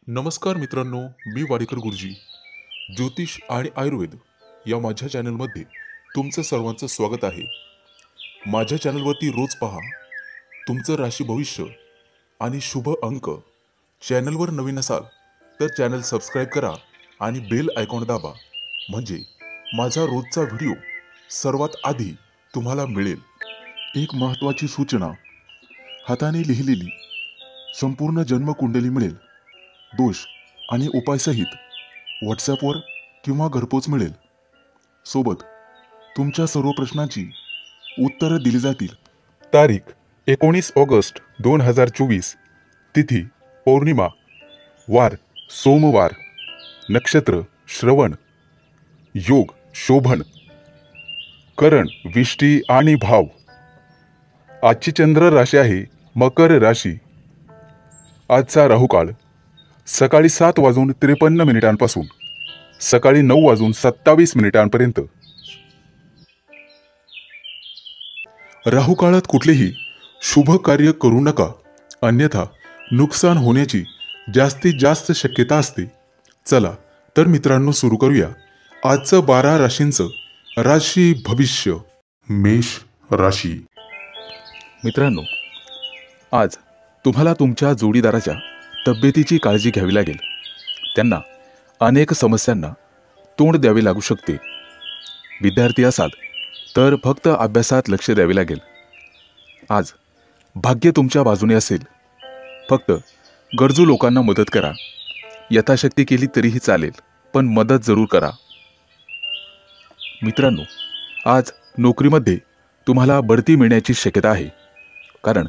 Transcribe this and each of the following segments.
नमस्कार मित्रांनो, मी वाडेकर गुरुजी. ज्योतिष आणि आयुर्वेद या माझ्या चॅनलमध्ये तुमचं सर्वांचं स्वागत आहे. माझ्या चॅनलवरती रोज पहा तुमचं राशी भविष्य आणि शुभ अंक. चॅनलवर नवीन असाल तर चॅनल सबस्क्राईब करा आणि बेल आयकॉन दाबा, म्हणजे माझा रोजचा व्हिडिओ सर्वात आधी तुम्हाला मिळेल. एक महत्त्वाची सूचना: हाताने लिहिलेली संपूर्ण जन्मकुंडली मिळेल. दोष आणि उपायसहित व्हॉट्सॲपवर किंवा घरपोच मिळेल. सोबत तुमच्या सर्व प्रश्नांची उत्तरं दिली जातील. तारीख 19 ऑगस्ट 2024. तिथी पौर्णिमा, वार सोमवार, नक्षत्र श्रवण, योग शोभन, करण विष्टी आणि भाव. आजची चंद्र राशी आहे मकर राशी. आजचा राहुकाळ सकाळी 7:53 सकाळी 9:27 राहुकाळात कुठलेही शुभ कार्य करू नका, अन्यथा नुकसान होण्याची जास्तीत जास्त शक्यता असते. चला तर मित्रांनो, सुरू करूया आजचं 12 राशींचं राशी भविष्य. मेष राशी. मित्रांनो, आज तुम्हाला तुमच्या जोडीदाराच्या तब्येतीची काळजी घ्यावी लागेल. त्यांना अनेक समस्यांना तोंड द्यावे लागू शकते. विद्यार्थी असाल तर फक्त अभ्यासात लक्ष द्यावे लागेल. आज भाग्य तुमच्या बाजूने असेल. फक्त गरजू लोकांना मदत करा. यथाशक्ती केली तरीही चालेल, पण मदत जरूर करा. मित्रांनो, आज नोकरीमध्ये तुम्हाला बढती मिळण्याची शक्यता आहे, कारण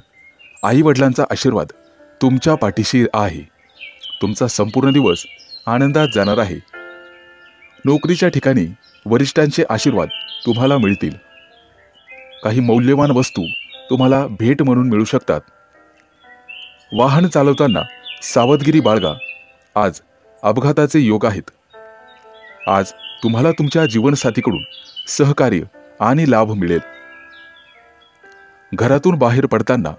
आई-वडिलांचा आशीर्वाद तुमच्या पाठीशी आहे. तुमचा संपूर्ण दिवस आनंदात जाणार आहे. नोकरीच्या ठिकाणी वरिष्ठांचे आशीर्वाद तुम्हाला मिळतील. काही मौल्यवान वस्तू तुम्हाला भेट म्हणून मिळू शकतात. वाहन चालवताना सावधगिरी बाळगा. आज अपघाताचे योग आहेत. आज तुम्हाला तुमच्या जीवनसाथीकडून सहकार्य आणि लाभ मिळेल. घरातून बाहेर पडताना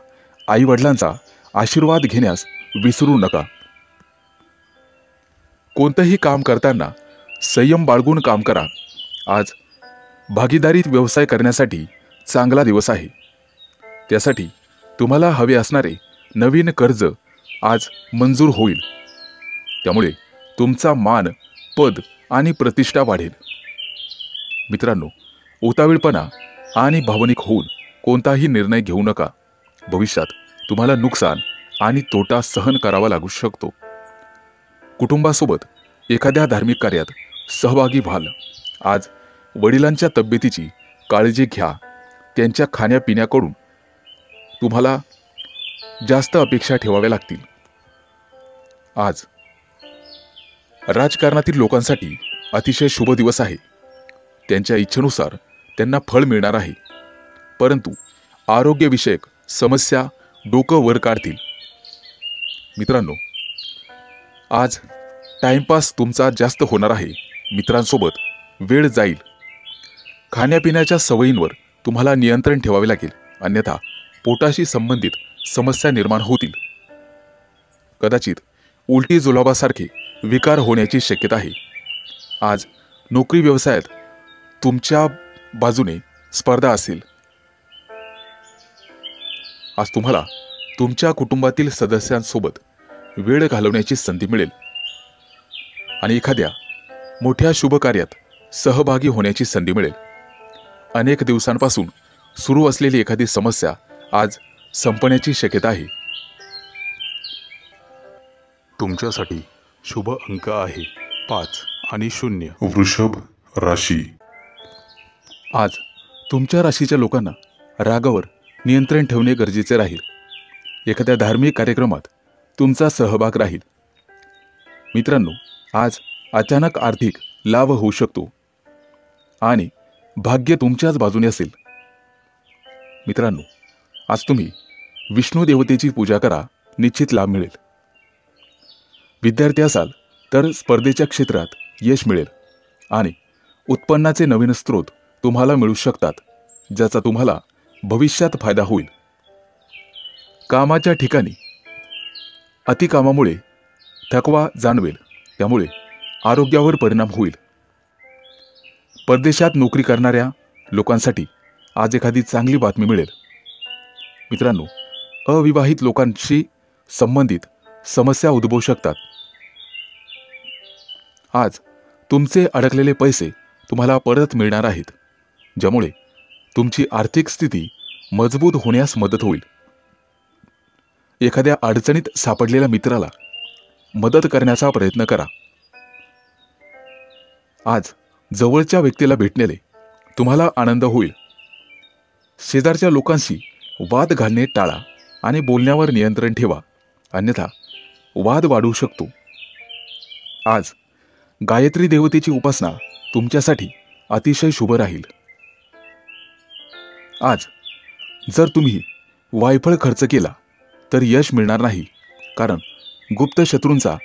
आई-वडिलांचा आशीर्वाद घेण्यास विसरू नका. कोणतंही काम करताना संयम बाळगून काम करा. आज भागीदारीत व्यवसाय करण्यासाठी चांगला दिवस आहे. त्यासाठी तुम्हाला हवे असणारे नवीन कर्ज आज मंजूर होईल. त्यामुळे तुमचा मान, पद आणि प्रतिष्ठा वाढेल. मित्रांनो, उतावीळपणा आणि भावनिक होऊन कोणताही निर्णय घेऊ नका. भविष्यात तुम्हाला नुकसान आणि तोटा सहन करावा लागू शकतो. कुटुंबासोबत एखाद्या धार्मिक कार्यात सहभागी व्हाल. आज वडिलांच्या तब्येतीची काळजी घ्या. त्यांच्या खाण्यापिण्याकडून तुम्हाला जास्त अपेक्षा ठेवाव्या लागतील. आज राजकारणातील लोकांसाठी अतिशय शुभ दिवस आहे. त्यांच्या इच्छेनुसार त्यांना फळ मिळणार आहे, परंतु आरोग्यविषयक समस्या डोकं वर काढतील. मित्रांनो, आज टाइमपास तुमचा जास्त होणार आहे. मित्रांसोबत वेळ जाईल. खाण्यापिण्याच्या सवयींवर तुम्हाला नियंत्रण ठेवावे लागेल, अन्यथा पोटाशी संबंधित समस्या निर्माण होतील. कदाचित उलटी जुलाबासारखे विकार होण्याची शक्यता आहे. आज नोकरी व्यवसायात तुमच्या बाजूने स्पर्धा असेल. आज तुम्हाला तुमच्या कुटुंबातील सदस्यांसोबत वेळ घालवण्याची संधी मिळेल आणि एखाद्या मोठ्या शुभ कार्यात सहभागी होण्याची संधी मिळेल. अनेक दिवसांपासून सुरू असलेली एखादी समस्या आज संपण्याची शक्यता आहे. तुमच्यासाठी शुभ अंक आहे 5 आणि 0. वृषभ राशी. आज तुमच्या राशीच्या लोकांना रागावर नियंत्रण ठेवणे गरजेचे राहील. एखाद्या धार्मिक कार्यक्रमात तुमचा सहभाग राहील. मित्रांनो, आज अचानक आर्थिक लाभ होऊ शकतो आणि भाग्य तुमच्याच बाजूने असेल. मित्रांनो, आज तुम्ही विष्णू देवतेची पूजा करा. निश्चित लाभ मिळेल. विद्यार्थी असाल तर स्पर्धेच्या क्षेत्रात यश मिळेल आणि उत्पन्नाचे नवीन स्रोत तुम्हाला मिळू शकतात, ज्याचा तुम्हाला भविष्यात फायदा होईल. कामाच्या ठिकाणी अतिकामामुळे थकवा जाणवेल, त्यामुळे आरोग्यावर परिणाम होईल. परदेशात नोकरी करणाऱ्या लोकांसाठी आज एखादी चांगली बातमी मिळेल. मित्रांनो, अविवाहित लोकांशी संबंधित समस्या उद्भवू शकतात. आज तुमचे अडकलेले पैसे तुम्हाला परत मिळणार आहेत, ज्यामुळे तुमची आर्थिक स्थिती मजबूत होण्यास मदत होईल. एखाद्या अडचणीत सापडलेल्या मित्राला मदत करण्याचा प्रयत्न करा. आज जवळच्या व्यक्तीला भेटण्याने तुम्हाला आनंद होईल. शेजारच्या लोकांशी वाद घालणे टाळा आणि बोलण्यावर नियंत्रण ठेवा, अन्यथा वाद वाढू शकतो. आज गायत्री देवतेची उपासना तुमच्यासाठी अतिशय शुभ राहील. आज जर तुम्ही वायफळ खर्च केला तर यश मिळणार नाही, कारण गुप्त शत्रूंचा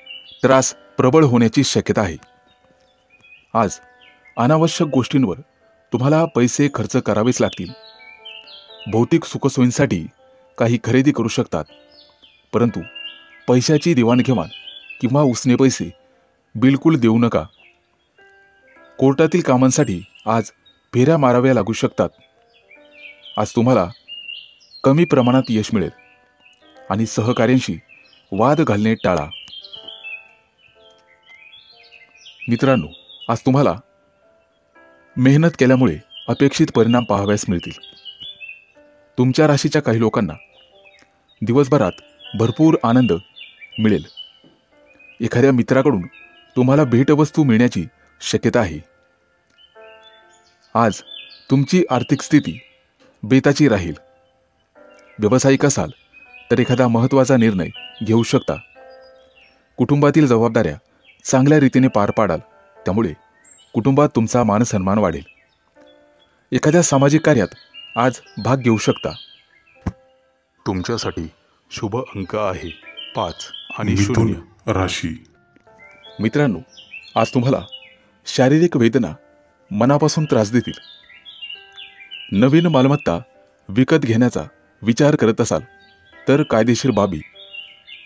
त्रास प्रबळ होण्याची शक्यता आहे. आज अनावश्यक गोष्टींवर तुम्हाला पैसे खर्च करावेच लागतील. भौतिक सुखसोयींसाठी काही खरेदी करू शकतात, परंतु पैशाची देवाणघेवाण किंवा उसने पैसे बिलकुल देऊ नका. कोर्टातील कामांसाठी आज फेऱ्या माराव्या लागू शकतात. आज तुम्हाला कमी प्रमाणात यश मिळेल आणि सहकाऱ्यांशी वाद घालणे टाळा. मित्रांनो, आज तुम्हाला मेहनत केल्यामुळे अपेक्षित परिणाम पाहाव्यास मिळतील. तुमच्या राशीच्या काही लोकांना दिवसभरात भरपूर आनंद मिळेल. एखाद्या मित्राकडून तुम्हाला भेटवस्तू मिळण्याची शक्यता आहे. आज तुमची आर्थिक स्थिती बेताची राहील. व्यावसायिक असाल तर एखादा महत्त्वाचा निर्णय घेऊ शकता. कुटुंबातील जबाबदाऱ्या चांगल्या रीतीने पार पाडाल, त्यामुळे कुटुंबात तुमचा मानसन्मान वाढेल. एखाद्या सामाजिक कार्यात आज भाग घेऊ शकता. तुमच्यासाठी शुभ अंक आहे 5 आणि 0 राशी. मित्रांनो, आज तुम्हाला शारीरिक वेदना मनापासून त्रास देतील. नवीन मालमत्ता विकत घेण्याचा विचार करत असाल तर कायदेशीर बाबी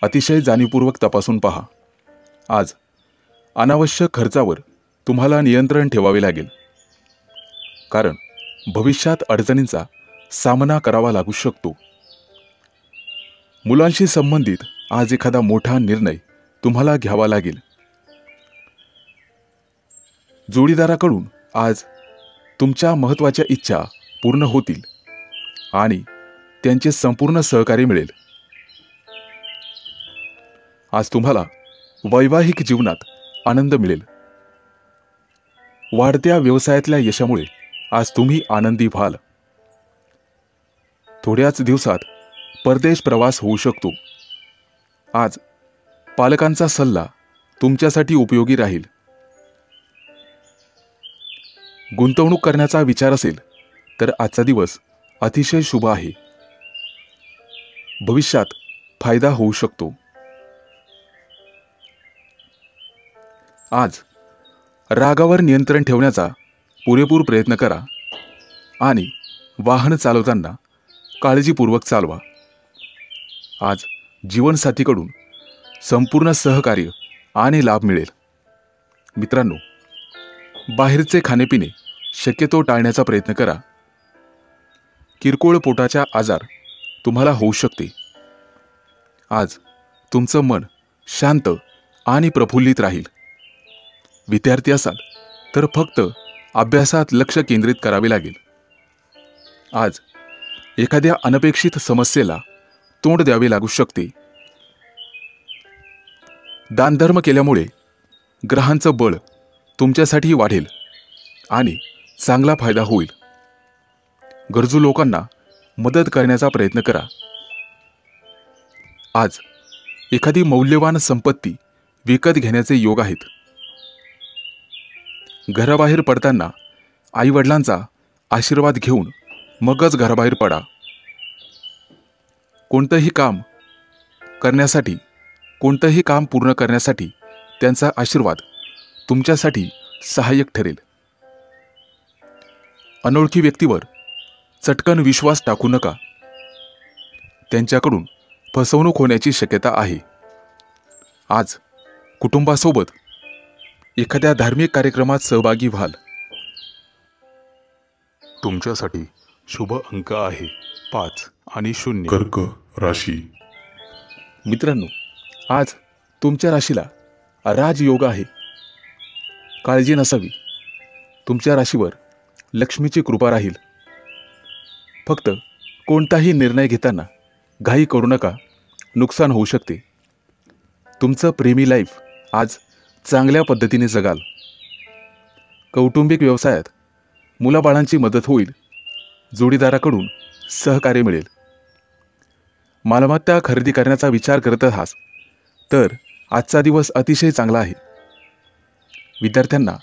अतिशय जाणीवपूर्वक तपासून पहा. आज अनावश्यक खर्चावर तुम्हाला नियंत्रण ठेवावे लागेल, कारण भविष्यात अडचणींचा सामना करावा लागू शकतो. मुलांशी संबंधित आज एखादा मोठा निर्णय तुम्हाला घ्यावा लागेल. जोडीदाराकडून आज तुमच्या महत्त्वाच्या इच्छा पूर्ण होतील आणि त्यांचे संपूर्ण सहकार्य मिळेल. आज तुम्हाला वैवाहिक जीवनात आनंद मिळेल. वाढत्या व्यवसायातल्या यशामुळे आज तुम्ही आनंदी व्हाल. थोड्याच दिवसात परदेश प्रवास होऊ शकतो. आज पालकांचा सल्ला तुमच्यासाठी उपयोगी राहील. गुंतवणूक करण्याचा विचार असेल तर आजचा दिवस अतिशय शुभ आहे. भविष्यात फायदा होऊ शकतो. आज रागावर नियंत्रण ठेवण्याचा पुरेपूर प्रयत्न करा आणि वाहन चालवताना काळजीपूर्वक चालवा. आज जीवनसाथीकडून संपूर्ण सहकार्य आणि लाभ मिळेल. मित्रांनो, बाहेरचे खाणेपिणे शक्यतो टाळण्याचा प्रयत्न करा. किरकोळ पोटाचा आजार तुम्हाला होऊ शकते. आज तुमचं मन शांत आणि प्रफुल्लित राहील. विद्यार्थी असाल तर फक्त अभ्यासात लक्ष केंद्रित करावे लागेल. आज एखाद्या अनपेक्षित समस्येला तोंड द्यावे लागू शकते. दानधर्म केल्यामुळे ग्रहांचं बळ तुमच्यासाठी वाढेल आणि चांगला फायदा होईल. गरजू लोकांना मदत करण्याचा प्रयत्न करा. आज एखादी मौल्यवान संपत्ती विकत घेण्याचे योग आहेत. घराबाहेर पडताना आईवडिलांचा आशीर्वाद घेऊन मगच घराबाहेर पडा. कोणतंही काम पूर्ण करण्यासाठी त्यांचा आशीर्वाद तुमच्यासाठी सहाय्यक ठरेल. अनोळखी व्यक्तीवर चटकन विश्वास टाकू नका. त्यांच्याकडून फसवणूक होण्याची शक्यता आहे. आज कुटुंबासोबत एखाद्या धार्मिक कार्यक्रमात सहभागी व्हाल. तुमच्यासाठी शुभ अंक आहे 5 आणि 0. कर्क राशी. मित्रांनो, आज तुमच्या राशीला राजयोग आहे. काळजी नसावी. तुमच्या राशीवर लक्ष्मीची कृपा राहील. फक्त कोणताही निर्णय घेताना घाई करू नका, नुकसान होऊ शकते. तुमचं प्रेमी लाईफ आज चांगल्या पद्धतीने जगाल. कौटुंबिक व्यवसायात मुलाबाळांची मदत होईल. जोडीदाराकडून सहकार्य मिळेल. मालमत्ता खरेदी करण्याचा विचार करत आहात तर आजचा दिवस अतिशय चांगला आहे. विद्यार्थ्यांना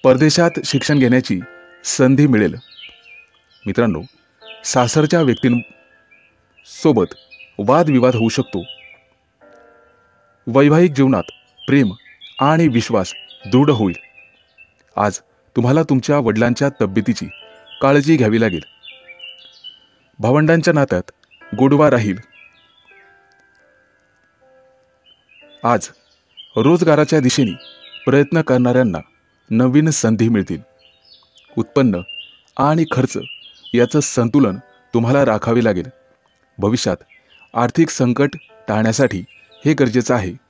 परदेशात शिक्षण घेण्याची संधी मिळेल. मित्रांनो, सासरच्या व्यक्तींसोबत वादविवाद होऊ शकतो. वैवाहिक जीवनात प्रेम आणि विश्वास दृढ होईल. आज तुम्हाला तुमच्या वडिलांच्या तब्येतीची काळजी घ्यावी लागेल. भावंडांच्या नात्यात गोडवा राहील. आज रोजगाराच्या दिशेने प्रयत्न करणाऱ्यांना नवीन संधी मिळतील. उत्पन्न आणि खर्च याचं संतुलन तुम्हाला राखावे लागेल. भविष्यात आर्थिक संकट टाळण्यासाठी हे गरजेचं आहे.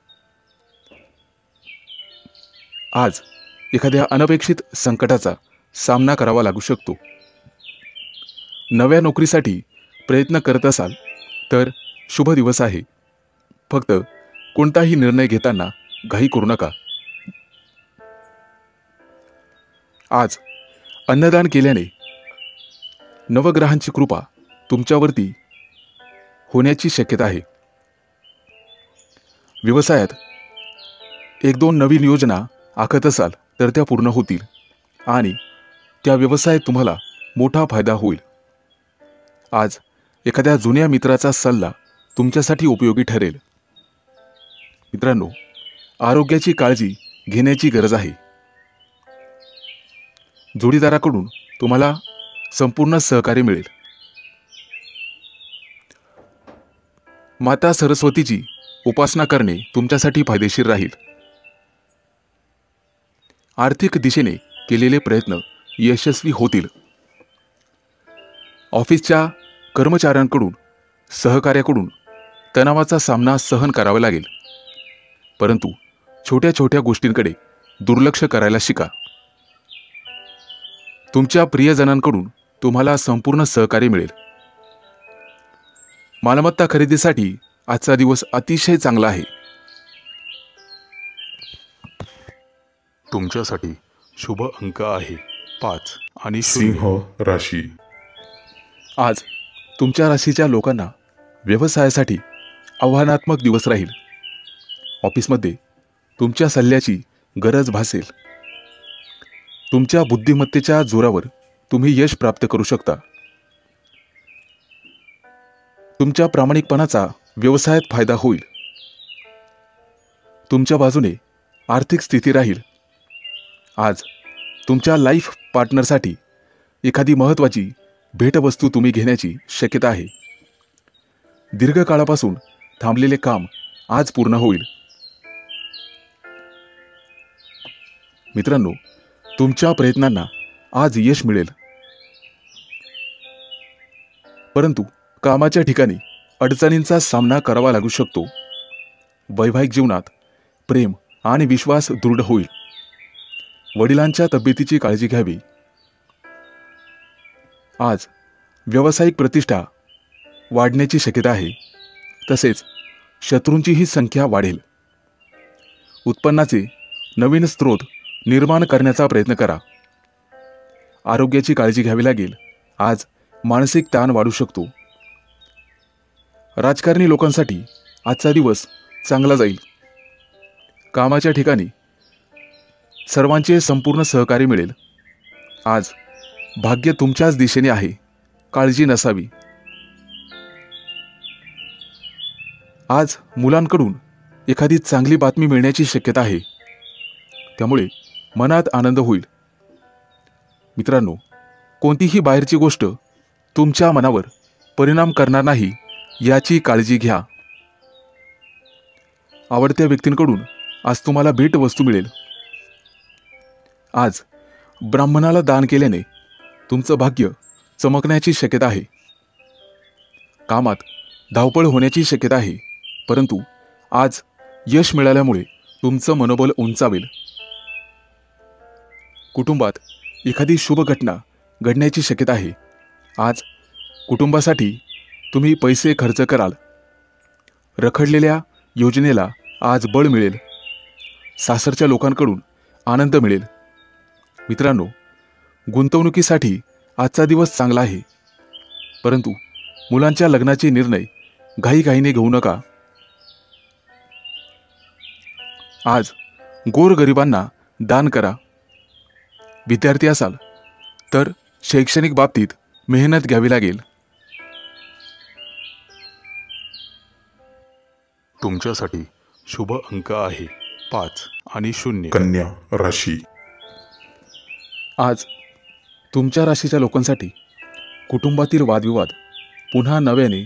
आज एखाद्या अनपेक्षित संकटाचा सामना करावा लागू शकतो. नव्या नोकरीसाठी प्रयत्न करत असाल तर शुभ दिवस आहे. फक्त कोणताही निर्णय घेताना घाई करू नका. आज अन्नदान केल्याने नवग्रहांची कृपा तुमच्यावरती होण्याची शक्यता आहे. व्यवसायात 1-2 नवीन योजना आखत असाल तर त्या पूर्ण होतील आणि त्या व्यवसायात तुम्हाला मोठा फायदा होईल. आज एखाद्या जुन्या मित्राचा सल्ला तुमच्यासाठी उपयोगी ठरेल. मित्रांनो, आरोग्याची काळजी घेण्याची गरज आहे. जोडीदाराकडून तुम्हाला संपूर्ण सहकार्य मिळेल. माता सरस्वतीची उपासना करणे तुमच्यासाठी फायदेशीर राहील. आर्थिक दिशेने केलेले प्रयत्न यशस्वी होतील. ऑफिसच्या कर्मचाऱ्यांकडून सहकार्याकडून तणावाचा सामना सहन करावा लागेल. परंतु छोट्या छोट्या गोष्टींकडे दुर्लक्ष करायला शिका. तुमच्या प्रियजनांकडून तुम्हाला संपूर्ण सहकार्य मिळेल. मालमत्ता खरेदीसाठी आजचा दिवस अतिशय चांगला आहे. तुमच्यासाठी शुभ अंक आहे 5 आणि 0. सिंह राशी. आज तुमच्या राशीच्या लोकांना व्यवसायासाठी आव्हानात्मक दिवस राहील. ऑफिसमध्ये तुमच्या सल्ल्याची गरज भासेल. तुमच्या बुद्धिमत्तेच्या जोरावर तुम्ही यश प्राप्त करू शकता. तुमच्या प्रामाणिकपणाचा व्यवसायात फायदा होईल. तुमच्या बाजूने आर्थिक स्थिती राहील. आज तुमच्या लाईफ पार्टनरसाठी एखादी महत्त्वाची भेटवस्तू तुम्ही घेण्याची शक्यता आहे. दीर्घकाळापासून थांबलेले काम आज पूर्ण होईल. मित्रांनो, तुमच्या प्रयत्नांना आज यश मिळेल. परंतु कामाच्या ठिकाणी अडचणींचा सामना करावा लागू शकतो. वैवाहिक जीवनात प्रेम आणि विश्वास दृढ होईल. वडिलांच्या तब्येतीची काळजी घ्यावी. आज व्यावसायिक प्रतिष्ठा वाढण्याची शक्यता आहे. तसेच शत्रूंचीही संख्या वाढेल. उत्पन्नाचे नवीन स्रोत निर्माण करण्याचा प्रयत्न करा. आरोग्याची काळजी घ्यावी लागेल. आज मानसिक ताण वाढू शकतो. राजकारणी लोकांसाठी आजचा दिवस चांगला जाईल. कामाच्या ठिकाणी सर्वांचे संपूर्ण सहकार्य मिळेल. आज भाग्य तुमच्याच दिशेने आहे. काळजी नसावी. आज मुलांकडून एखादी चांगली बातमी मिळण्याची शक्यता आहे. त्यामुळे मनात आनंद होईल. मित्रांनो, कोणतीही बाहेरची गोष्ट तुमच्या मनावर परिणाम करणार नाही याची काळजी घ्या. आवडत्या व्यक्तींकडून आज तुम्हाला भेटवस्तू मिळेल. आज ब्राह्मणाला दान केल्याने तुमचं भाग्य चमकण्याची शक्यता आहे. कामात धावपळ होण्याची शक्यता आहे, परंतु आज यश मिळाल्यामुळे तुमचं मनोबल उंचावेल. कुटुंबात एखादी शुभ घटना घडण्याची शक्यता आहे. आज कुटुंबासाठी तुम्ही पैसे खर्च कराल. रखडलेल्या योजनेला आज बळ मिळेल. सासरच्या लोकांकडून आनंद मिळेल. मित्रांनो, गुंतवणुकीसाठी आजचा दिवस चांगला आहे, परंतु मुलांच्या लग्नाचे निर्णय घाईघाईने घेऊ नका. आज गोरगरिबांना दान करा. विद्यार्थी असाल तर शैक्षणिक बाबतीत मेहनत घ्यावी लागेल. तुमच्यासाठी शुभ अंक आहे 5 आणि 0. कन्या राशी. आज तुमच्या राशीच्या लोकांसाठी कुटुंबातील वादविवाद पुन्हा नव्याने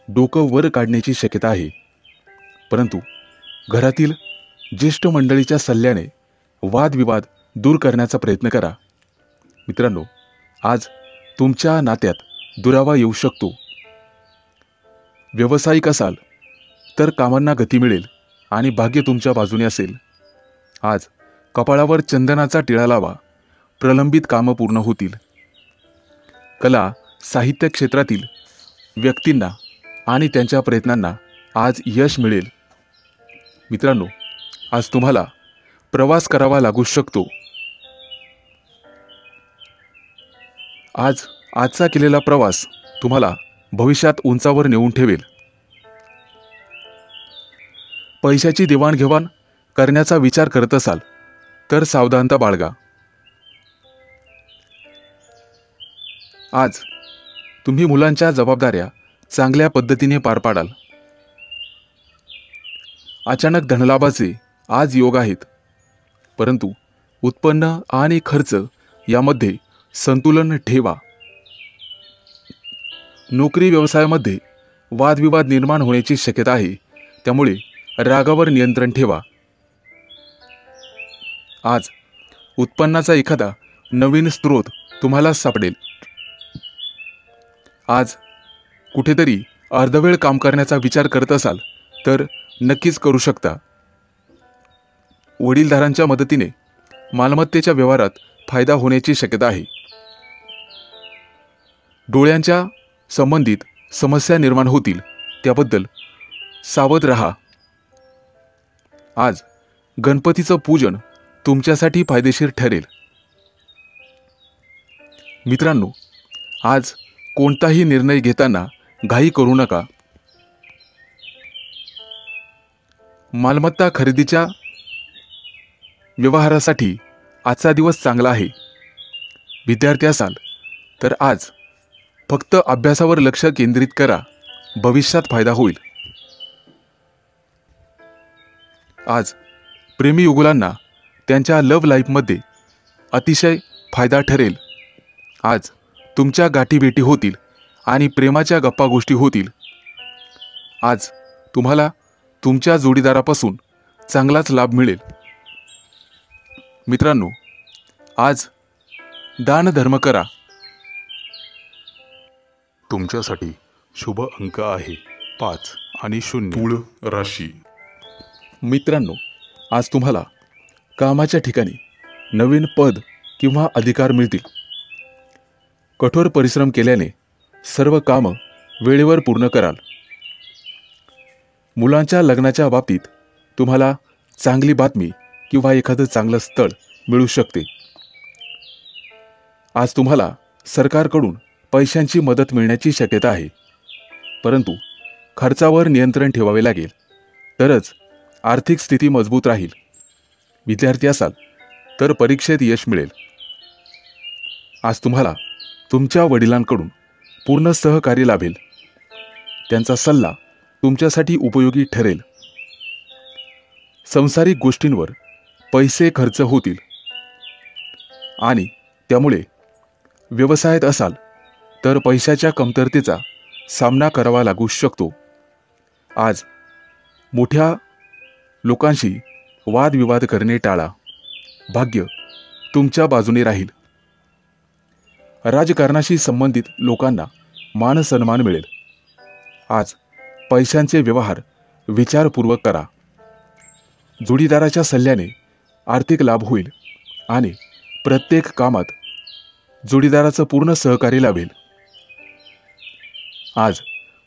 डोकं वर काढण्याची शक्यता आहे, परंतु घरातील ज्येष्ठ मंडळीच्या सल्ल्याने वादविवाद दूर करण्याचा प्रयत्न करा. मित्रांनो, आज तुमच्या नात्यात दुरावा येऊ शकतो. व्यावसायिक असाल तर कामांना गती मिळेल आणि भाग्य तुमच्या बाजूने असेल. आज कपाळावर चंदनाचा टिळा लावा. प्रलंबित कामं पूर्ण होतील. कला साहित्य क्षेत्रातील व्यक्तींना आणि त्यांच्या प्रयत्नांना आज यश मिळेल. मित्रांनो, आज तुम्हाला प्रवास करावा लागू शकतो. आजचा केलेला प्रवास तुम्हाला भविष्यात उंचावर नेऊन ठेवेल. पैशाची देवाणघेवाण करण्याचा विचार करत असाल तर सावधानता बाळगा. आज तुम्ही मुलांच्या जबाबदाऱ्या चांगल्या पद्धतीने पार पाडाल. अचानक धनलाभाचे आज योग आहेत, परंतु उत्पन्न आणि खर्च यामध्ये संतुलन ठेवा. नोकरी व्यवसायामध्ये वादविवाद निर्माण होण्याची शक्यता आहे, त्यामुळे रागावर नियंत्रण ठेवा. आज उत्पन्नाचा एखादा नवीन स्रोत तुम्हाला सापडेल. आज कुठेतरी अर्धवेळ काम करण्याचा विचार करत असाल तर नक्कीच करू शकता. वडीलधारांच्या मदतीने मालमत्तेच्या व्यवहारात फायदा होण्याची शक्यता आहे. डोळ्यांच्या संबंधित समस्या निर्माण होतील, त्याबद्दल सावध रहा. आज गणपतीचं पूजन तुमच्यासाठी फायदेशीर ठरेल. मित्रांनो, आज कोणताही निर्णय घेताना घाई करू नका. मालमत्ता खरेदीच्या व्यवहारासाठी आजचा दिवस चांगला आहे. विद्यार्थी असाल तर आज फक्त अभ्यासावर लक्ष केंद्रित करा. भविष्यात फायदा होईल. आज प्रेमी युगुलांना त्यांच्या लव्ह लाईफमध्ये अतिशय फायदा ठरेल. आज तुमच्या गाठीभेटी होतील आणि प्रेमाच्या गप्पा गोष्टी होतील. आज तुम्हाला तुमच्या जोडीदारापासून चांगलाच लाभ मिळेल. मित्रांनो, आज दानधर्म करा. तुमच्यासाठी शुभ अंक आहे 5 आणि 0. तुळ राशी. मित्रांनो, आज तुम्हाला कामाच्या ठिकाणी नवीन पद किंवा अधिकार मिळतील. कठोर परिश्रम केल्याने सर्व कामं वेळेवर पूर्ण कराल. मुलांच्या लग्नाच्या बाबतीत तुम्हाला चांगली बातमी किंवा एखादं चांगलं स्थळ मिळू शकते. आज तुम्हाला सरकारकडून पैशांची मदत मिळण्याची शक्यता आहे, परंतु खर्चावर नियंत्रण ठेवावे लागेल, तरच आर्थिक स्थिती मजबूत राहील. विद्यार्थी असाल तर परीक्षेत यश मिळेल. आज तुम्हाला तुमच्या वडिलांकडून पूर्ण सहकार्य लाभेल. त्यांचा सल्ला तुमच्यासाठी उपयोगी ठरेल. सांसारिक गोष्टींवर पैसे खर्च होतील आणि त्यामुळे व्यवसायात असाल तर पैशाच्या कमतरतेचा सामना करावा लागू शकतो. आज मोठ्या लोकांशी वादविवाद करणे टाळा. भाग्य तुमच्या बाजूने राहील. राजकारणाशी संबंधित लोकांना मान सन्मान मिळेल. आज पैशांचे व्यवहार विचारपूर्वक करा. जोडीदाराच्या सल्ल्याने आर्थिक लाभ होईल आणि प्रत्येक कामात जोडीदाराचं पूर्ण सहकार्य लाभेल. आज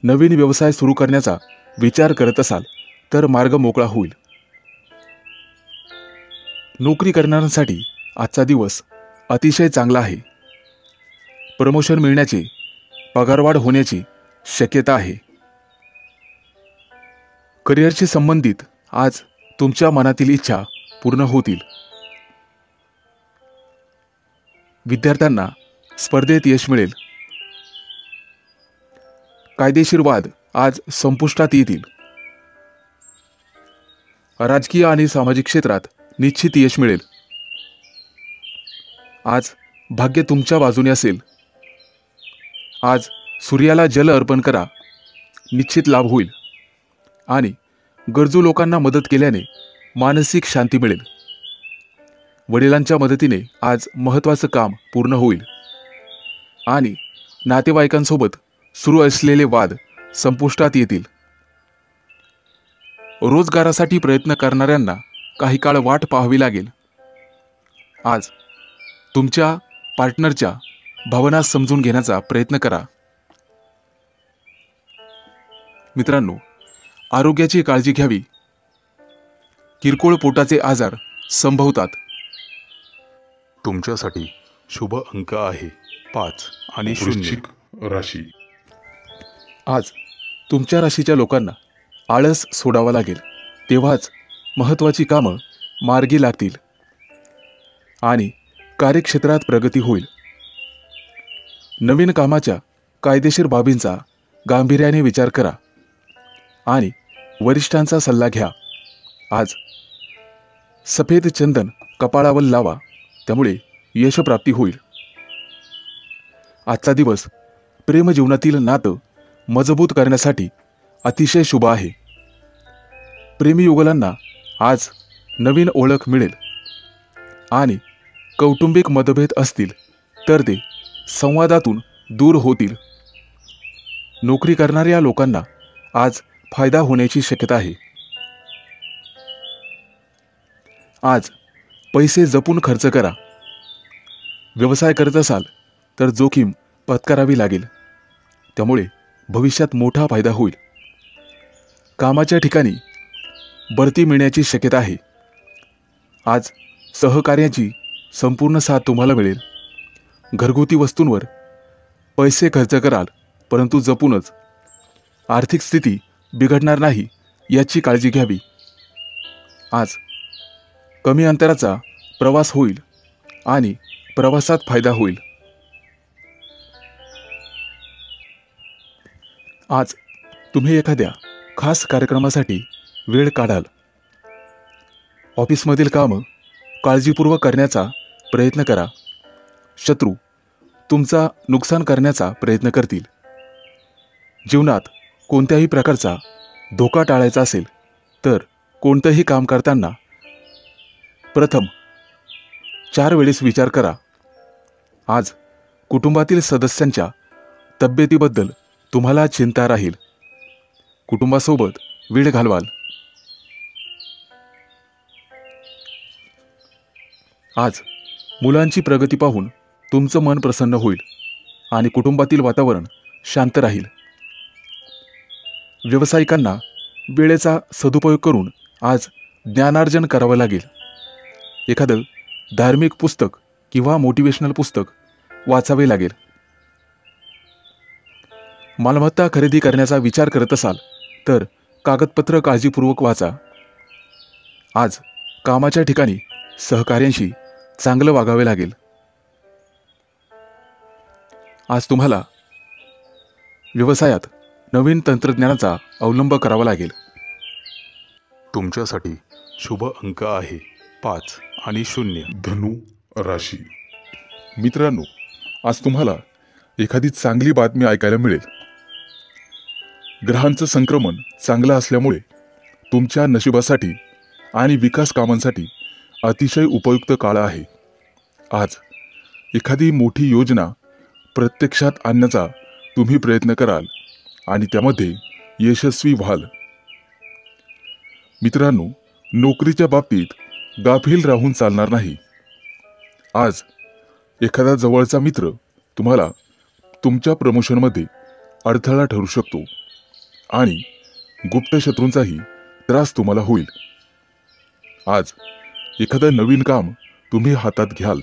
नवीन व्यवसाय सुरू करण्याचा विचार करत असाल तर मार्ग मोकळा होईल. नोकरी करणाऱ्यांसाठी आजचा दिवस अतिशय चांगला आहे. प्रमोशन मिळण्याची, पगारवाढ होण्याची शक्यता आहे. करिअरशी संबंधित आज तुमच्या मनातील इच्छा पूर्ण होतील. विद्यार्थ्यांना स्पर्धेत यश मिळेल. कायदेशीर वाद आज संपुष्टात येतील. राजकीय आणि सामाजिक क्षेत्रात निश्चित यश मिळेल. आज भाग्य तुमच्या बाजूने असेल. आज सूर्याला जल अर्पण करा. निश्चित लाभ होईल आणि गरजू लोकांना मदत केल्याने मानसिक शांती मिळेल. वडिलांच्या मदतीने आज महत्त्वाचं काम पूर्ण होईल आणि नातेवाईकांसोबत सुरू असलेले वाद संपुष्टात येतील. रोजगारासाठी प्रयत्न करणाऱ्यांना काही काळ वाट पाहावी लागेल. आज तुमच्या पार्टनरच्या भावना समजून घेण्याचा प्रयत्न करा. मित्रांनो, आरोग्याची काळजी घ्यावी. किरकोळ पोटाचे आजार संभवतात. तुमच्यासाठी शुभ अंक आहे 5 आणि 0. वृश्चिक राशी. आज तुमच्या राशीच्या लोकांना आळस सोडावा लागेल. तेव्हाच महत्त्वाची कामं मार्गी लागतील आणि कार्यक्षेत्रात प्रगती होईल. नवीन कामाच्या कायदेशीर बाबींचा गांभीर्याने विचार करा आणि वरिष्ठांचा सल्ला घ्या. आज सफेद चंदन कपाळावर लावा, त्यामुळे यशप्राप्ती होईल. आजचा दिवस प्रेमजीवनातील नातं मजबूत करण्यासाठी अतिशय शुभ आहे. प्रेमीयुगलांना आज नवीन ओळख मिळेल आणि कौटुंबिक मतभेद असतील तर ते संवादातून दूर होतील. नोकरी करणाऱ्या लोकांना आज फायदा होण्याची शक्यता आहे. आज पैसे जपून खर्च करा. व्यवसाय करत असाल तर जोखीम पत्करावी लागेल, त्यामुळे भविष्यात मोठा फायदा होईल. कामाच्या ठिकाणी बढती मिळण्याची शक्यता आहे. आज सहकार्याची संपूर्ण साथ तुम्हाला मिळेल. घरगुती वस्तूंवर पैसे खर्च कराल, परंतु जपूनच. आर्थिक स्थिती बिघडणार नाही याची काळजी घ्यावी. आज कमी अंतराचा प्रवास होईल आणि प्रवासात फायदा होईल. आज तुम्ही एखाद्या खास कार्यक्रमासाठी वेळ काढाल. ऑफिसमधील कामं काळजीपूर्वक करण्याचा प्रयत्न करा. शत्रू तुमचा नुकसान करण्याचा प्रयत्न करतील. जीवनात कोणत्याही प्रकारचा धोका टाळायचा असेल तर कोणतंही काम करताना प्रथम 4 वेळेस विचार करा. आज कुटुंबातील सदस्यांच्या तब्येतीबद्दल तुम्हाला चिंता राहील. कुटुंबासोबत वेळ घालवाल. आज मुलांची प्रगती पाहून तुमचं मन प्रसन्न होईल आणि कुटुंबातील वातावरण शांत राहील. व्यावसायिकांना वेळेचा सदुपयोग करून आज ज्ञानार्जन करावं लागेल. एखादं धार्मिक पुस्तक किंवा मोटिवेशनल पुस्तक वाचावे लागेल. मालमत्ता खरेदी करण्याचा विचार करत असाल तर कागदपत्र काळजीपूर्वक वाचा. आज कामाच्या ठिकाणी सहकार्यांशी चांगलं वागावे लागेल. आज तुम्हाला व्यवसायात नवीन तंत्रज्ञानाचा अवलंब करावा लागेल. तुमच्यासाठी शुभ अंक आहे 5 आणि 0. धनु राशी. मित्रांनो, आज तुम्हाला एखादी चांगली बातमी ऐकायला मिळेल. ग्रहांचं संक्रमण चांगलं असल्यामुळे तुमच्या नशिबासाठी आणि विकास कामांसाठी अतिशय उपयुक्त काळ आहे. आज एखादी मोठी योजना प्रत्यक्षात आणण्याचा तुम्ही प्रयत्न कराल आणि त्यामध्ये यशस्वी व्हाल. मित्रांनो, नोकरीच्या बाबतीत गाफील राहून चालणार नाही. आज एखादा जवळचा मित्र तुम्हाला तुमच्या प्रमोशनमध्ये अडथळा ठरू शकतो आणि गुप्त शत्रूंचाही त्रास तुम्हाला होईल. आज एखादं नवीन काम तुम्ही हातात घ्याल.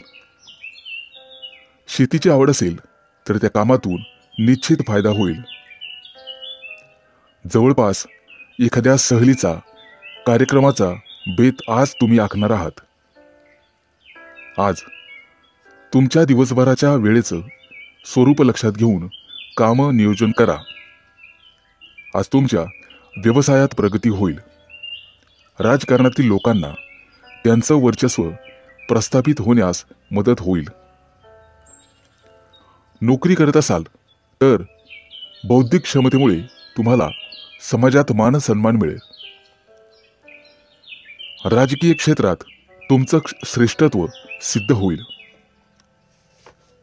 शेतीची आवड असेल तर त्या कामातून निश्चित फायदा होईल. जवळपास एखाद्या सहलीचा कार्यक्रमाचा बेत आज तुम्ही आखणार आहात. आज तुमच्या दिवसभराच्या वेळेचं स्वरूप लक्षात घेऊन काम नियोजन करा. आज तुमच्या व्यवसायात प्रगती होईल. राजकारणातील लोकांना त्यांचं वर्चस्व प्रस्थापित होण्यास मदत होईल. नोकरी करत असाल तर बौद्धिक क्षमतेमुळे तुम्हाला समाजात मान सन्मान मिळेल. राजकीय क्षेत्रात तुमचं श्रेष्ठत्व सिद्ध होईल.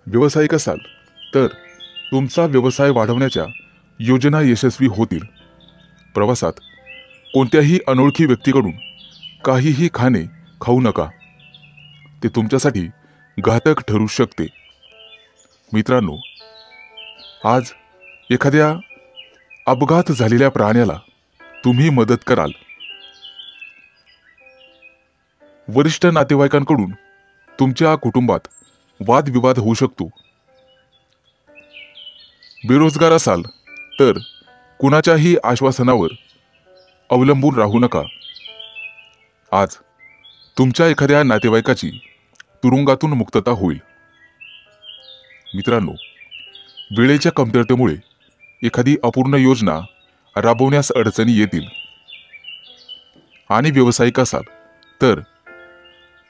व्यावसायिक असाल तर तुमचा व्यवसाय वाढवण्याच्या योजना यशस्वी होतील. प्रवासात कोणत्याही अनोळखी व्यक्तीकडून काहीही खाऊ नका. ते तुमच्यासाठी घातक ठरू शकते. मित्रांनो, आज एखाद्या अपघात झालेल्या प्राण्याला तुम्ही मदत कराल. वरिष्ठ नातेवाईकांकडून तुमच्या कुटुंबात वादविवाद होऊ शकतो. बेरोजगार असाल तर कुणाच्याही आश्वासनावर अवलंबून राहू नका. आज तुमच्या एखाद्या नातेवाईकाची तुरुंगातून मुक्तता होईल. मित्रांनो, वेळेच्या कमतरतेमुळे एखादी अपूर्ण योजना राबवण्यास अडचणी येतील. आणि व्यावसायिक असाल तर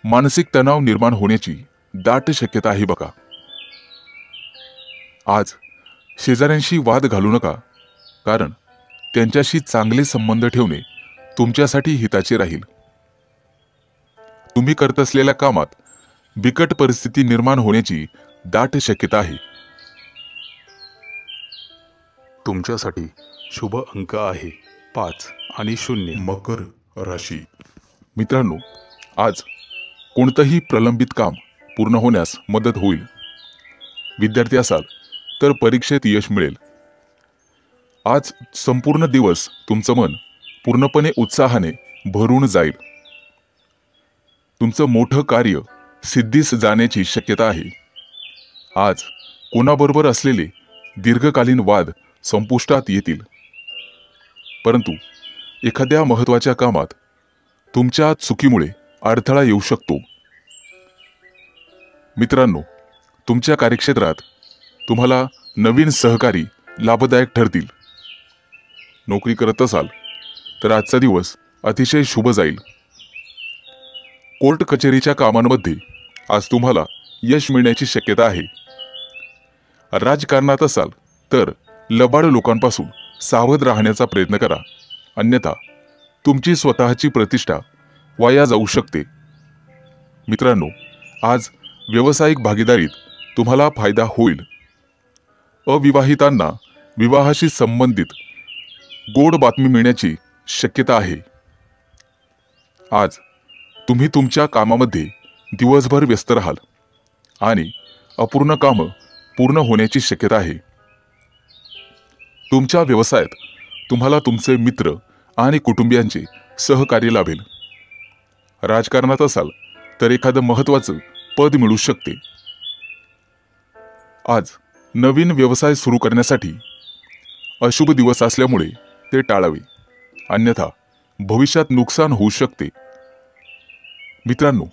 मानसिक तणाव निर्माण होण्याची दाट शक्यता आहे बघा. आज शेजाऱ्यांशी वाद घालू नका, कारण त्यांच्याशी चांगले संबंध ठेवणे तुमच्यासाठी हिताचे राहील. तुम्ही करत असलेल्या कामात बिकट परिस्थिती निर्माण होण्याची दाट शक्यता आहे. तुमच्यासाठी शुभ अंक आहे 5 आणि 0. मकर राशी. मित्रांनो, आज कोणतंही प्रलंबित काम पूर्ण होण्यास मदत होईल. विद्यार्थी असाल तर परीक्षेत यश मिळेल. आज संपूर्ण दिवस तुमचं मन पूर्णपणे उत्साहाने भरून जाईल. तुमचं मोठं कार्य सिद्धीस जाण्याची शक्यता आहे. आज कोणाबरोबर असलेले दीर्घकालीन वाद संपुष्टात येतील. परंतु एखाद्या महत्त्वाच्या कामात तुमच्या चुकीमुळे अडथळा येऊ शकतो. मित्रांनो, तुमच्या कार्यक्षेत्रात तुम्हाला नवीन सहकारी लाभदायक ठरतील. नोकरी करत असाल तर आजचा दिवस अतिशय शुभ जाईल. कोर्ट कचेरीच्या कामांमध्ये आज तुम्हाला यश मिळण्याची शक्यता आहे. राजकारणात असाल तर लबाड लोकांपासून सावध राहण्याचा प्रयत्न करा, अन्यथा तुमची स्वतःची प्रतिष्ठा वाया जाऊ शकते. मित्रांनो, आज व्यावसायिक भागीदारीत तुम्हाला फायदा होईल. अविवाहितांना विवाहाशी संबंधित गोड बातमी मिळण्याची शक्यता आहे. आज तुम्ही तुमच्या कामामध्ये दिवसभर व्यस्त राहाल आणि अपूर्ण कामं पूर्ण होण्याची शक्यता आहे. तुमच्या व्यवसायात तुम्हाला तुमचे मित्र आणि कुटुंबियांचे सहकार्य लाभेल. राजकारणात असाल तर एखादं महत्त्वाचं पद मिळू शकते. आज नवीन व्यवसाय सुरू करण्यासाठी अशुभ दिवस असल्यामुळे ते टाळावे, अन्यथा भविष्यात नुकसान होऊ शकते. मित्रांनो,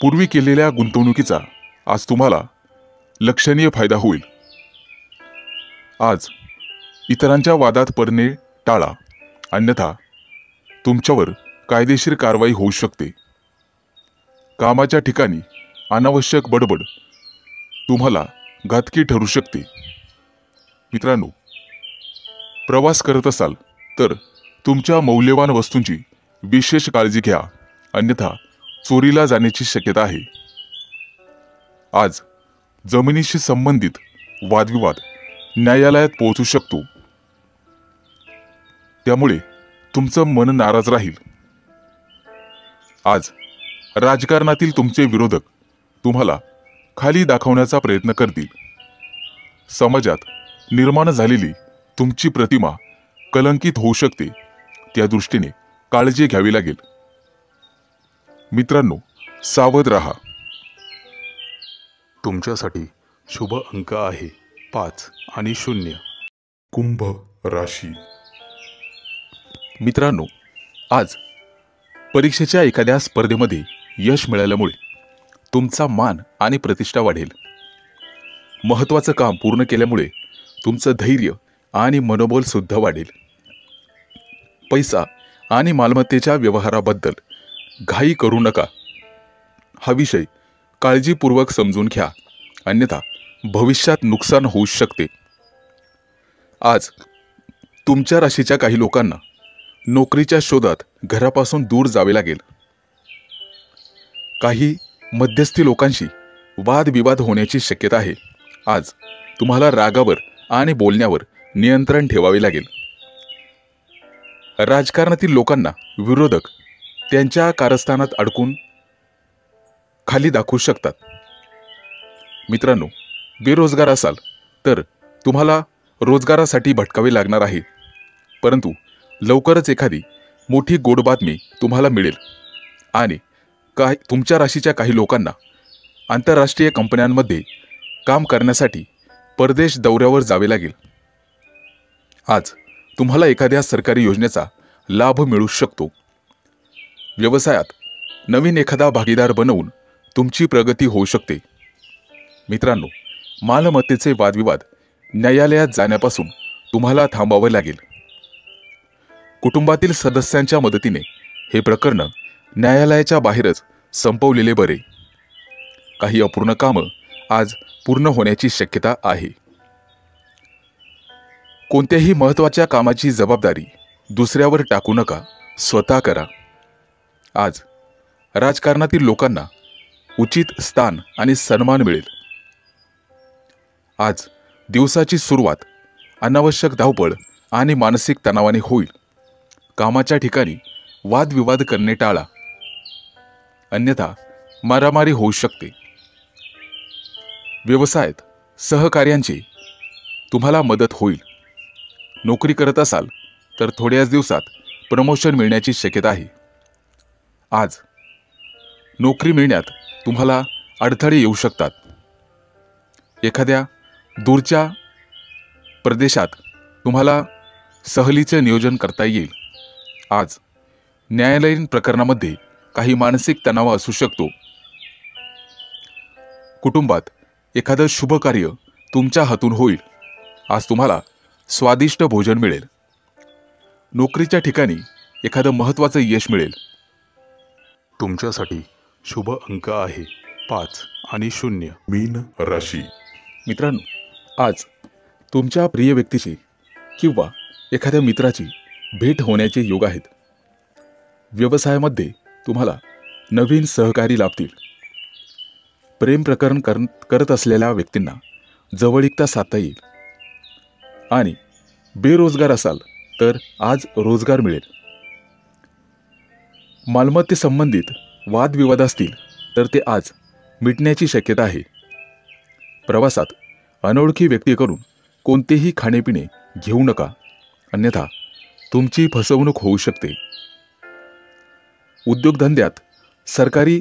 पूर्वी केलेल्या गुंतवणुकीचा आज तुम्हाला लक्षणीय फायदा होईल. आज इतरांच्या वादात पडणे टाळा, अन्यथा तुमच्यावर कायदेशीर कारवाई होऊ शकते. कामाच्या ठिकाणी अनावश्यक बडबड तुम्हाला घातकी ठरू शकते. मित्रांनो, प्रवास करत असाल तर तुमच्या मौल्यवान वस्तूंची विशेष काळजी घ्या. अन्यथा चोरीला जाण्याची शक्यता आहे. आज जमिनीशी संबंधित वादविवाद न्यायालयात पोहोचू शकतो, त्यामुळे तुमचं मन नाराज राहील. आज राजकारणातील तुमचे विरोधक तुम्हाला खाली दाखवण्याचा प्रयत्न करतील. समाजात निर्माण झालेली तुमची प्रतिमा कलंकित होऊ शकते, त्या दृष्टीने काळजी घ्यावी लागेल. मित्रांनो, सावध राहा. तुमच्यासाठी शुभ अंक आहे 5 आणि 0. कुंभ राशी. मित्रांनो, आज परीक्षेच्या एखाद्या स्पर्धेमध्ये यश मिळाल्यामुळे तुमचा मान आणि प्रतिष्ठा वाढेल. महत्त्वाचं काम पूर्ण केल्यामुळे तुमचं धैर्य आणि मनोबल सुद्धा वाढेल. पैसा आणि मालमत्तेच्या व्यवहाराबद्दल घाई करू नका. हा विषय काळजीपूर्वक समजून घ्या, अन्यथा भविष्यात नुकसान होऊ शकते. आज तुमच्या राशीच्या काही लोकांना नोकरीच्या शोधात घरापासून दूर जावे लागेल. काही मध्यस्थी लोकांशी वादविवाद होण्याची शक्यता आहे. आज तुम्हाला रागावर आणि बोलण्यावर नियंत्रण ठेवावे लागेल. राजकारणातील लोकांना विरोधक त्यांच्या कारस्थानात अडकून खाली दाखवू शकतात. मित्रांनो, बेरोजगार असाल तर तुम्हाला रोजगारासाठी भटकावे लागणार आहे, परंतु लवकरच एखादी मोठी गोड बातमी तुम्हाला मिळेल. आणि तुमच्या राशीच्या काही लोकांना आंतरराष्ट्रीय कंपन्यांमध्ये काम करण्यासाठी परदेश दौऱ्यावर जावे लागेल. आज तुम्हाला एखाद्या सरकारी योजनेचा लाभ मिळू शकतो. व्यवसायात नवीन एखादा भागीदार बनवून तुमची प्रगती होऊ शकते. मित्रांनो, मालमत्तेचे वादविवाद न्यायालयात जाण्यापासून तुम्हाला थांबावे लागेल. कुटुंबातील सदस्यांच्या मदतीने हे प्रकरण न्यायालयाच्या बाहेरच संपवलेले बरे. काही अपूर्ण कामं आज पूर्ण होण्याची शक्यता आहे. कोणत्याही महत्त्वाच्या कामाची जबाबदारी दुसऱ्यावर टाकू नका, स्वतः करा. आज राजकारणातील लोकांना उचित स्थान आणि सन्मान मिळेल. आज दिवसाची सुरुवात अनावश्यक धावपळ आणि मानसिक तणावाने होईल. कामाच्या ठिकाणी वादविवाद करणे टाळा, अन्यथा मारामारी होऊ शकते. व्यवसायात सहकार्यांची तुम्हाला मदत होईल. नोकरी करत असाल तर थोड्याच दिवसात प्रमोशन मिळण्याची शक्यता आहे. आज नोकरी मिळण्यात तुम्हाला अडथळे येऊ शकतात. एखाद्या दूरच्या प्रदेशात तुम्हाला सहलीचे नियोजन करता येईल. आज न्यायालयीन प्रकरणामध्ये काही मानसिक तणाव असू शकतो. कुटुंबात एखादं शुभ कार्य तुमच्या हातून होईल. आज तुम्हाला स्वादिष्ट भोजन मिळेल. नोकरीच्या ठिकाणी एखादं महत्त्वाचं यश मिळेल. तुमच्यासाठी शुभ अंक आहे 5 आणि 0. मीन राशी. मित्रांनो, आज तुमच्या प्रिय व्यक्तीची किंवा एखाद्या मित्राची भेट होण्याचे योग आहेत. व्यवसायामध्ये तुम्हाला नवीन सहकारी लाभतील. प्रेम प्रकरण करत असलेल्या व्यक्तींना जवळीकता साधता येईल. आणि बेरोजगार असाल तर आज रोजगार मिळेल. मालमत्तेसंबंधित वादविवाद असतील तर ते आज मिटण्याची शक्यता आहे. प्रवासात अनोळखी व्यक्तीकडून कोणतेही खाणेपिणे घेऊ नका, अन्यथा तुमची फसवणूक होऊ शकते. उद्योगधंद्यात सरकारी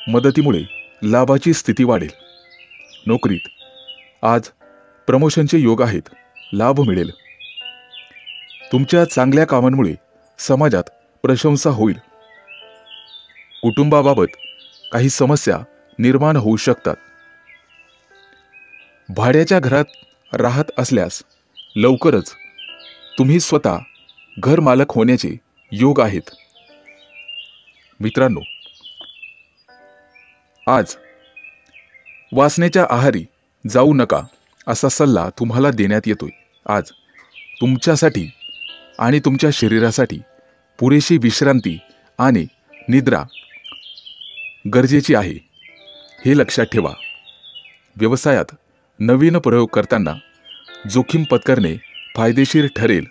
मदतीमुळे लाभाची स्थिती वाढेल. नोकरीत आज प्रमोशनचे योग आहेत, लाभ मिळेल. तुमच्या चांगल्या कामांमुळे समाजात प्रशंसा होईल. कुटुंबाबाबत काही समस्या निर्माण होऊ शकतात. भाड्याच्या घरात राहत असल्यास लवकरच तुम्ही स्वतः घर मालक होण्याचे योग आहेत. मित्रांनो, आज वासनेच्या आहारी जाऊ नका असा सल्ला तुम्हाला देण्यात येतोय. आज तुमच्यासाठी आणि तुमच्या शरीरासाठी पुरेशी विश्रांती आणि निद्रा गरजेची आहे हे लक्षात ठेवा. व्यवसायात नवीन प्रयोग करताना जोखीम पत्करणे फायदेशीर ठरेल,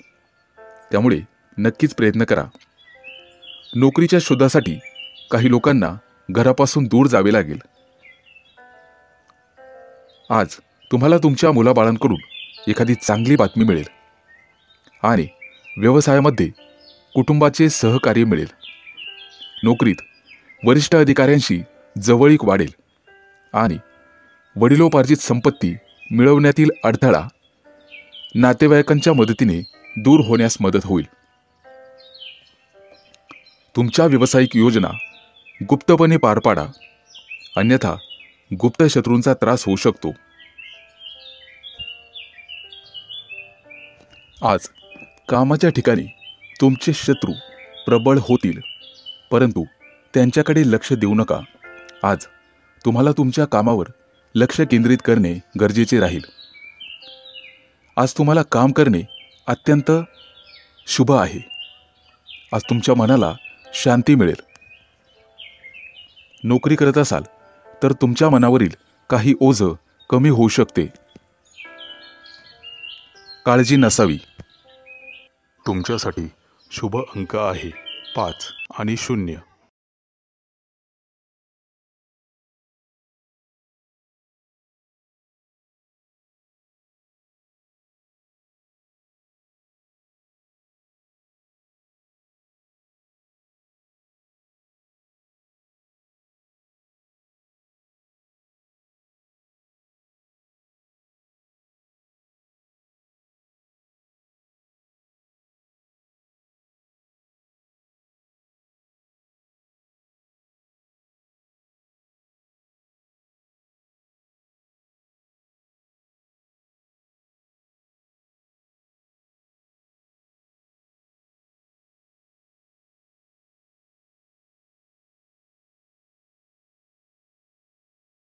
त्यामुळे नक्कीच प्रयत्न करा. नोकरीच्या शोधासाठी काही लोकांना घरापासून दूर जावे लागेल. आज तुम्हाला तुमच्या मुलाबाळांकडून एखादी चांगली बातमी मिळेल आणि व्यवसायामध्ये कुटुंबाचे सहकार्य मिळेल. नोकरीत वरिष्ठ अधिकाऱ्यांशी जवळीक वाढेल आणि वडिलोपार्जित संपत्ती मिळवण्यातील अडथळा नातेवाईकांच्या मदतीने दूर होण्यास मदत होईल. तुमच्या व्यावसायिक योजना गुप्तपणे पार पाडा, अन्यथा गुप्त शत्रूंचा त्रास होऊ शकतो. आज कामाच्या ठिकाणी तुमचे शत्रू प्रबळ होतील, परंतु त्यांच्याकडे लक्ष देऊ नका. आज तुम्हाला तुमच्या कामावर लक्ष केंद्रित करणे गरजेचे राहील. आज तुम्हाला काम करणे अत्यंत शुभ आहे. आज तुमच्या मनाला शांती मिळेल. नोकरी करत असाल तर तुमच्या मनावरील काही ओझं कमी होऊ शकते. काळजी नसावी. तुमच्यासाठी शुभ अंक आहे 5 आणि 0.